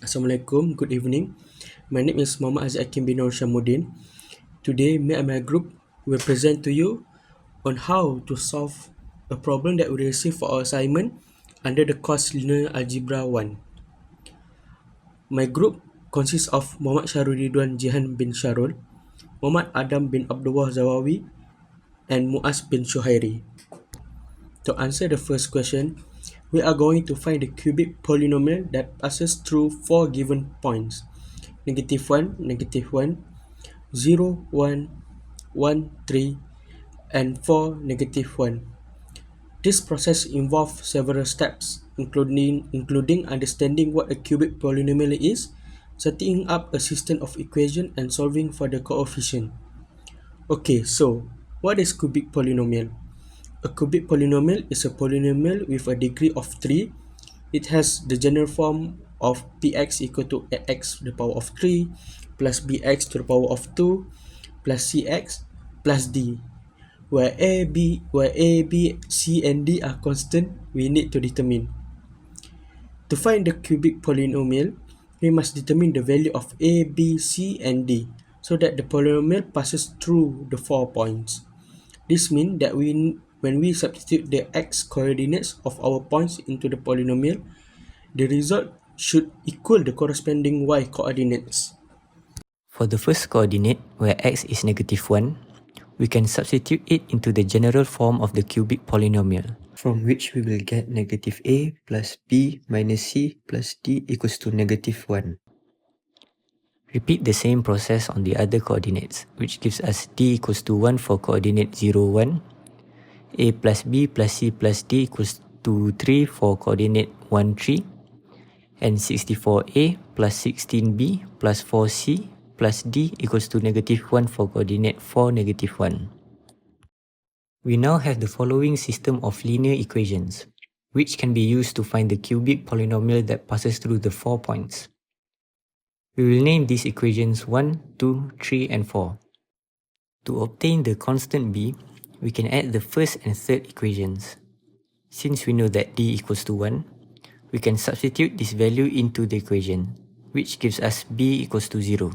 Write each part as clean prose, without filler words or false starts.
Assalamualaikum, good evening. My name is Muhammad HAKIM bin NORHISHAMMUDDIN. Today, me and my group will present to you on how to solve a problem that we received for our assignment under the course Linear Algebra 1. My group consists of Muhammad SHAHRUL RIDHWAN JIHAN bin SHAHRUL, Muhammad Adam bin ABDULLAH ZAWAWI, and MUAZ bin SUHAIRI. To answer the first question, we are going to find the cubic polynomial that passes through four given points: -1, -1, 0, 1, 1, 3, and 4, -1. This process involves several steps, including understanding what a cubic polynomial is, setting up a system of equations, and solving for the coefficient. Okay, so what is cubic polynomial? A cubic polynomial is a polynomial with a degree of 3. It has the general form of px equal to x to the power of 3 plus bx to the power of 2 plus cx plus d. Where a, b, c, and d are constant, we need to determine. To find the cubic polynomial, we must determine the value of a, b, c, and d so that the polynomial passes through the 4 points. This means that when we substitute the x coordinates of our points into the polynomial, the result should equal the corresponding y coordinates. For the first coordinate, where x is -1, we can substitute it into the general form of the cubic polynomial, from which we will get -a plus b minus c plus d equals to -1. Repeat the same process on the other coordinates, which gives us d equals to 1 for coordinate 0, 1, a plus b plus c plus d equals to 3 for coordinate 1, 3, and 64a plus 16b plus 4c plus d equals to -1 for coordinate 4, -1. We now have the following system of linear equations, which can be used to find the cubic polynomial that passes through the 4 points. We will name these equations 1, 2, 3, and 4. To obtain the constant b, we can add the first and third equations. Since we know that d equals to 1, we can substitute this value into the equation, which gives us b equals to 0.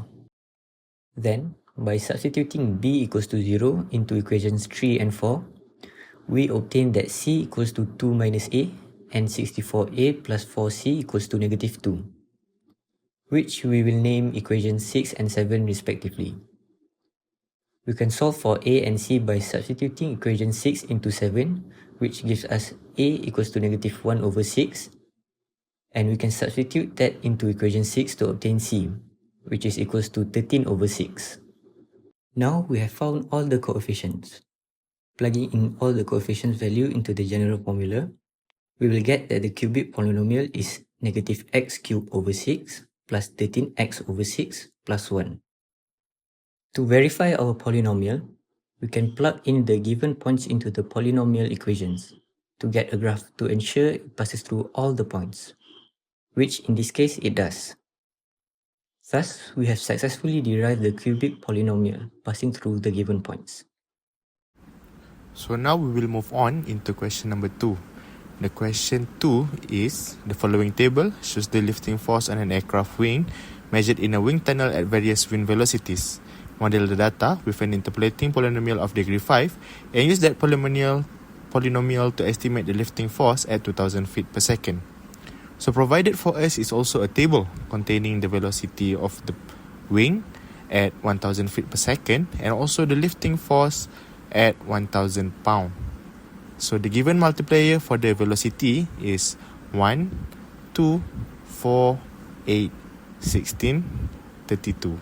Then, by substituting b equals to 0 into equations 3 and 4, we obtain that c equals to 2 minus a and 64a plus 4c equals to -2, which we will name equations 6 and 7 respectively. We can solve for a and c by substituting equation 6 into 7, which gives us a equals to -1 over 6, and we can substitute that into equation 6 to obtain c, which is equals to 13 over 6. Now we have found all the coefficients. Plugging in all the coefficients value into the general formula, we will get that the cubic polynomial is -x cubed over 6 plus 13x over 6 plus 1. To verify our polynomial, we can plug in the given points into the polynomial equations to get a graph to ensure it passes through all the points, which in this case it does. Thus, we have successfully derived the cubic polynomial passing through the given points. So now we will move on into question number 2. The question 2 is, the following table shows the lifting force on an aircraft wing measured in a wind tunnel at various wind velocities. Model the data with an interpolating polynomial of degree 5 and use that polynomial to estimate the lifting force at 2000 feet per second. So provided for us is also a table containing the velocity of the wing at 1000 feet per second and also the lifting force at 1000 pound. So the given multiplier for the velocity is 1, 2, 4, 8, 16, 32.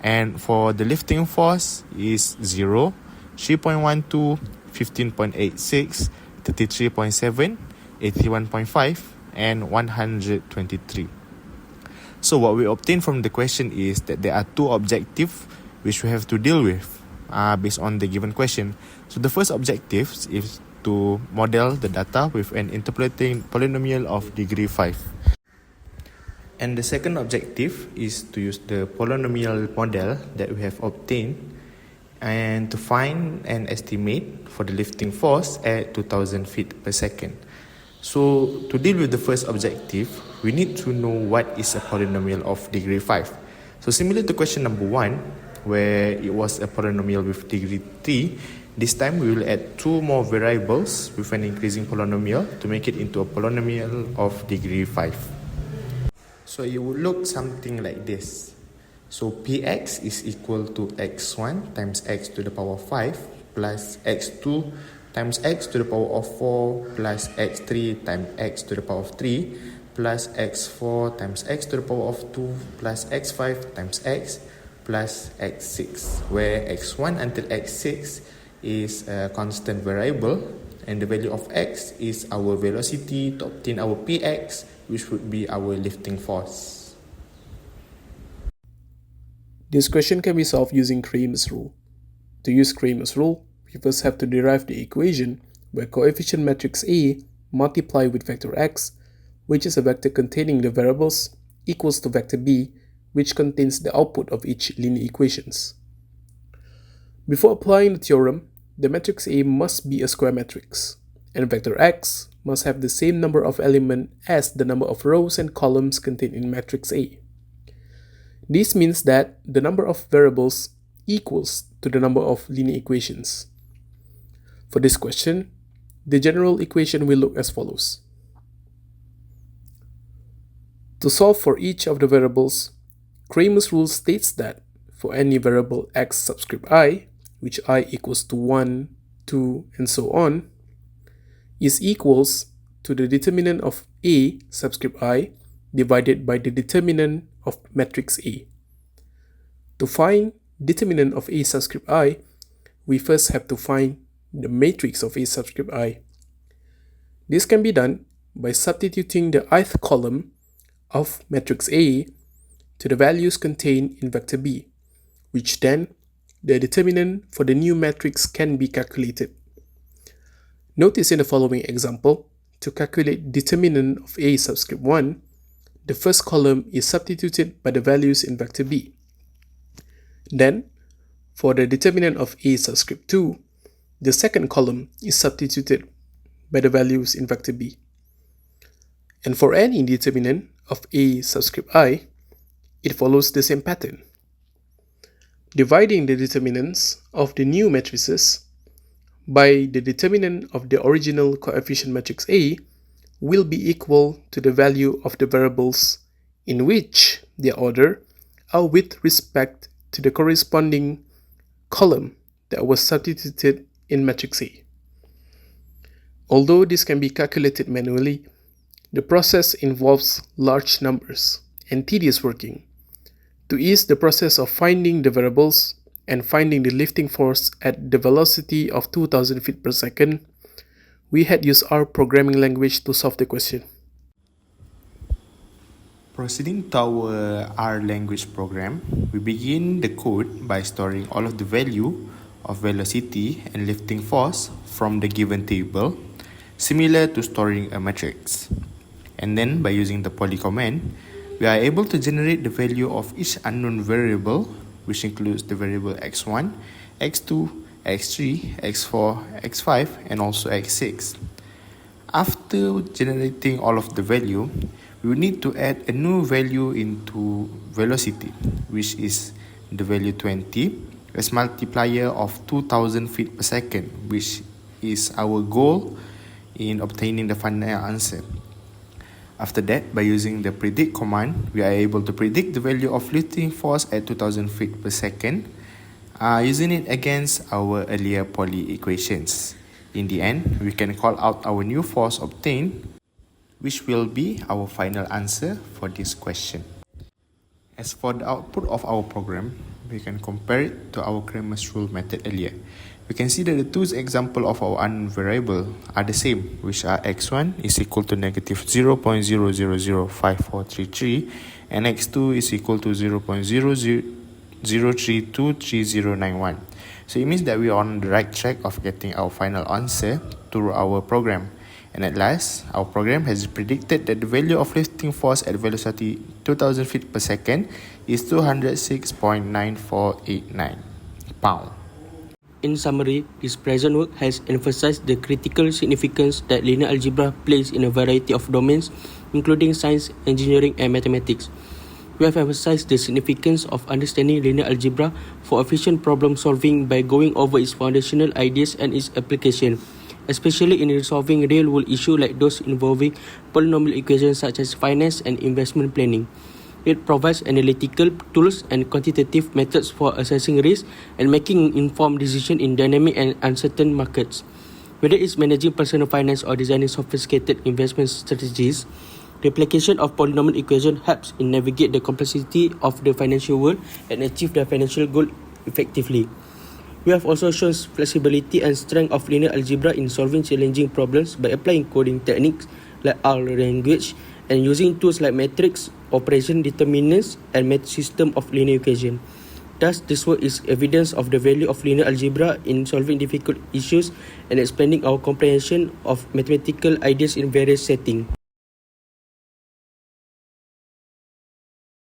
And for the lifting force is 0, 3.12, 15.86, 33.7, 81.5, and 123. So what we obtain from the question is that there are two objectives which we have to deal with based on the given question. So the first objective is to model the data with an interpolating polynomial of degree 5. And the second objective is to use the polynomial model that we have obtained and to find an estimate for the lifting force at 2000 feet per second. So to deal with the first objective, we need to know what is a polynomial of degree 5. So similar to question number 1, where it was a polynomial with degree 3, this time we will add 2 more variables with an increasing polynomial to make it into a polynomial of degree 5. So it would look something like this. So px is equal to x1 times x to the power 5 plus x2 times x to the power of 4 plus x3 times x to the power of 3 plus x4 times x to the power of 2 plus x5 times x plus x6, where x1 until x6 is a constant variable and the value of x is our velocity to obtain our px, which would be our lifting force. This question can be solved using Cramer's rule. To use Cramer's rule, we first have to derive the equation where coefficient matrix A multiplied with vector x, which is a vector containing the variables, equals to vector B, which contains the output of each linear equations. Before applying the theorem, the matrix A must be a square matrix, and vector x must have the same number of elements as the number of rows and columns contained in matrix A. This means that the number of variables equals to the number of linear equations. For this question, the general equation will look as follows. To solve for each of the variables, Cramer's rule states that for any variable x subscript I, which I equals to 1, 2, and so on, is equals to the determinant of A subscript I divided by the determinant of matrix A. To find determinant of A subscript I, we first have to find the matrix of A subscript I. This can be done by substituting the ith column of matrix A to the values contained in vector B, which then the determinant for the new matrix can be calculated. Notice in the following example, to calculate determinant of A subscript 1, the first column is substituted by the values in vector B. Then, for the determinant of A subscript 2, the second column is substituted by the values in vector B. And for any determinant of A subscript I, it follows the same pattern. Dividing the determinants of the new matrices by the determinant of the original coefficient matrix A will be equal to the value of the variables in which their order are with respect to the corresponding column that was substituted in matrix A. Although this can be calculated manually, the process involves large numbers and tedious working. To ease the process of finding the variables and finding the lifting force at the velocity of 2000 feet per second, we had used our programming language to solve the question. Proceeding to our R language program, we begin the code by storing all of the value of velocity and lifting force from the given table, similar to storing a matrix. And then by using the poly command, we are able to generate the value of each unknown variable, which includes the variable x1, x2, x3, x4, x5, and also x6. After generating all of the value, we will need to add a new value into velocity, which is the value 20 as multiplier of 2000 feet per second, which is our goal in obtaining the final answer. After that, by using the predict command, we are able to predict the value of lifting force at 2000 feet per second, using it against our earlier poly equations. In the end, we can call out our new force obtained, which will be our final answer for this question. As for the output of our program, we can compare it to our Cramer's rule method earlier. We can see that the two examples of our unknown variable are the same, which are x1 is equal to negative 0.005433 and x2 is equal to 0.0003239091. So it means that we are on the right track of getting our final answer through our program. And at last, our program has predicted that the value of lifting force at velocity 2000 feet per second is 206.9489 pound. In summary, this present work has emphasized the critical significance that linear algebra plays in a variety of domains, including science, engineering, and mathematics. We have emphasized the significance of understanding linear algebra for efficient problem solving by going over its foundational ideas and its application, especially in resolving real-world issues like those involving polynomial equations such as finance and investment planning. It provides analytical tools and quantitative methods for assessing risk and making informed decisions in dynamic and uncertain markets. Whether it's managing personal finance or designing sophisticated investment strategies, the application of polynomial equation helps in navigate the complexity of the financial world and achieve the financial goal effectively. We have also shown flexibility and strength of linear algebra in solving challenging problems by applying coding techniques like R language and using tools like matrix, operation determinants, and math system of linear equation. Thus, this work is evidence of the value of linear algebra in solving difficult issues and expanding our comprehension of mathematical ideas in various settings.